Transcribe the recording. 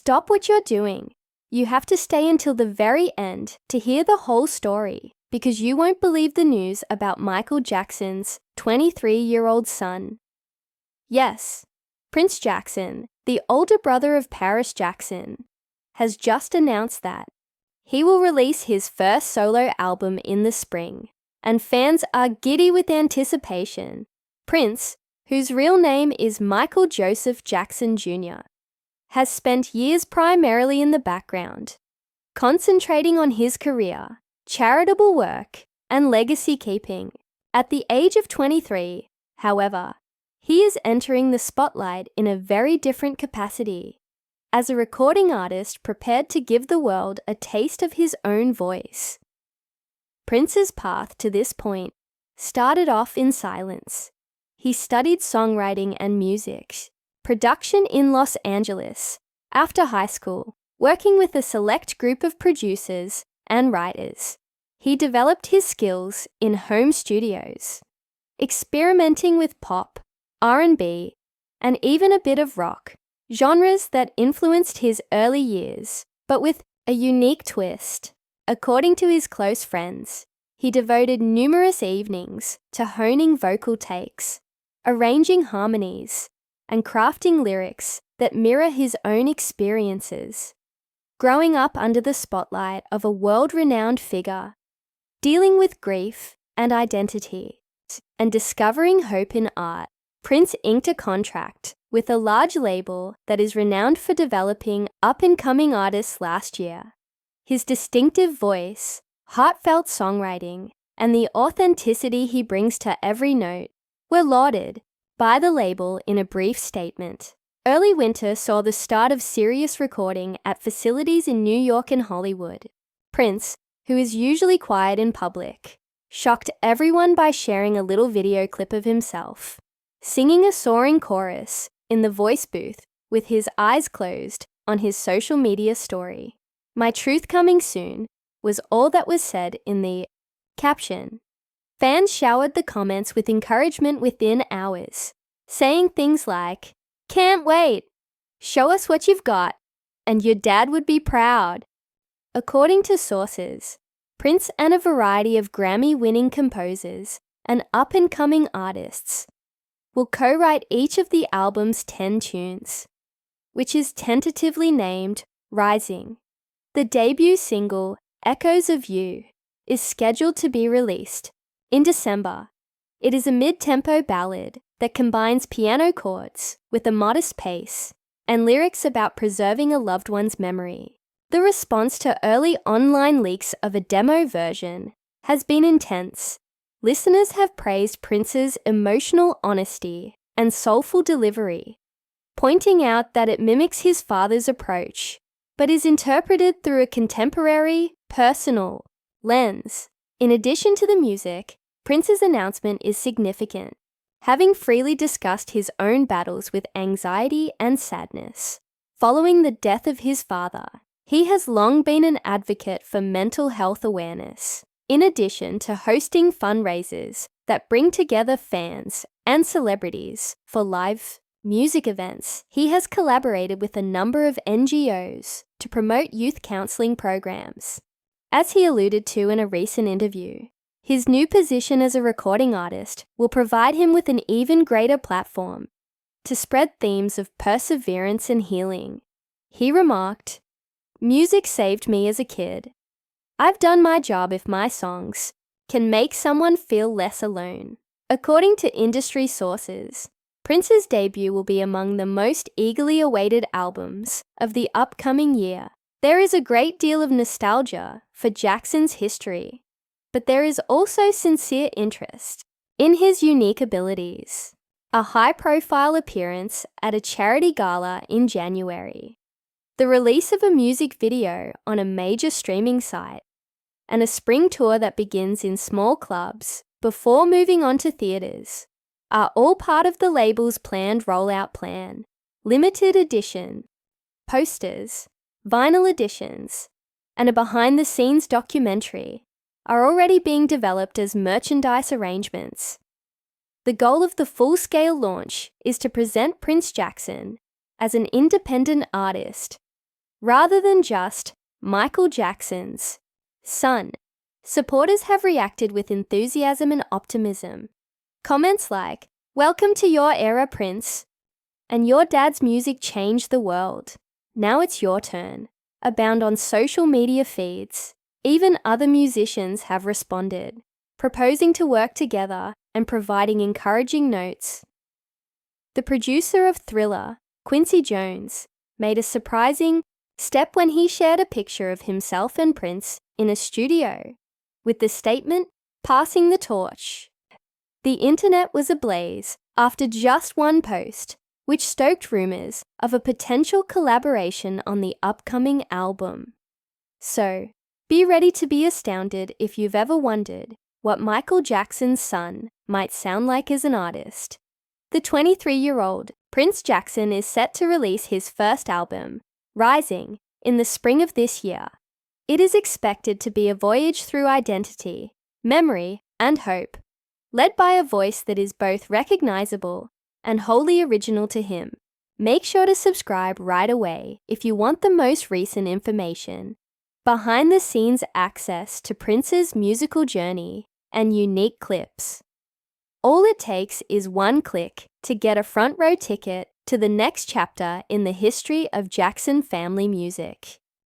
Stop what you're doing. You have to stay until the very end to hear the whole story, because you won't believe the news about Michael Jackson's 23-year-old son. Yes, Prince Jackson, the older brother of Paris Jackson, has just announced that he will release his first solo album in the spring, and fans are giddy with anticipation. Prince, whose real name is Michael Joseph Jackson Jr., has spent years primarily in the background, concentrating on his career, charitable work, and legacy keeping. At the age of 23, however, he is entering the spotlight in a very different capacity, as a recording artist prepared to give the world a taste of his own voice. Prince's path to this point started off in silence. He studied songwriting and music, production in Los Angeles, after high school, working with a select group of producers and writers. He developed his skills in home studios, experimenting with pop, R&B, and even a bit of rock, genres that influenced his early years, but with a unique twist. According to his close friends, he devoted numerous evenings to honing vocal takes, arranging harmonies, and crafting lyrics that mirror his own experiences. Growing up under the spotlight of a world-renowned figure, dealing with grief and identity, and discovering hope in art, Prince inked a contract with a large label that is renowned for developing up-and-coming artists last year. His distinctive voice, heartfelt songwriting, and the authenticity he brings to every note were lauded by the label in a brief statement. Early winter saw the start of serious recording at facilities in New York and Hollywood. Prince, who is usually quiet in public, shocked everyone by sharing a little video clip of himself, singing a soaring chorus in the voice booth with his eyes closed on his social media story. "My truth coming soon" was all that was said in the caption. Fans showered the comments with encouragement within hours, saying things like, "Can't wait! Show us what you've got, and your dad would be proud." According to sources, Prince and a variety of Grammy-winning composers and up-and-coming artists will co-write each of the album's 10 tunes, which is tentatively named Rising. The debut single, Echoes of You, is scheduled to be released in December. It is a mid-tempo ballad that combines piano chords with a modest pace and lyrics about preserving a loved one's memory. The response to early online leaks of a demo version has been intense. Listeners have praised Prince's emotional honesty and soulful delivery, pointing out that it mimics his father's approach, but is interpreted through a contemporary, personal lens. In addition to the music, Prince's announcement is significant, having freely discussed his own battles with anxiety and sadness. Following the death of his father, he has long been an advocate for mental health awareness. In addition to hosting fundraisers that bring together fans and celebrities for live music events, he has collaborated with a number of NGOs to promote youth counseling programs. As he alluded to in a recent interview, his new position as a recording artist will provide him with an even greater platform to spread themes of perseverance and healing. He remarked, "Music saved me as a kid. I've done my job if my songs can make someone feel less alone." According to industry sources, Prince's debut will be among the most eagerly awaited albums of the upcoming year. There is a great deal of nostalgia for Jackson's history, but there is also sincere interest in his unique abilities. A high-profile appearance at a charity gala in January, the release of a music video on a major streaming site, and a spring tour that begins in small clubs before moving on to theaters are all part of the label's planned rollout plan. Limited edition posters, vinyl editions, and a behind-the-scenes documentary are already being developed as merchandise arrangements. The goal of the full-scale launch is to present Prince Jackson as an independent artist rather than just Michael Jackson's son. Supporters have reacted with enthusiasm and optimism. Comments like, "Welcome to your era, Prince," and "Your dad's music changed the world. Now it's your turn," abound on social media feeds. Even other musicians have responded, proposing to work together and providing encouraging notes. The producer of Thriller, Quincy Jones, made a surprising step when he shared a picture of himself and Prince in a studio, with the statement, "Passing the torch." The internet was ablaze after just one post, which stoked rumors of a potential collaboration on the upcoming album. So, be ready to be astounded if you've ever wondered what Michael Jackson's son might sound like as an artist. The 23-year-old Prince Jackson is set to release his first album, Rising, in the spring of this year. It is expected to be a voyage through identity, memory, and hope, led by a voice that is both recognizable and wholly original to him. Make sure to subscribe right away if you want the most recent information, behind-the-scenes access to Prince's musical journey, and unique clips. All it takes is one click to get a front-row ticket to the next chapter in the history of Jackson family music.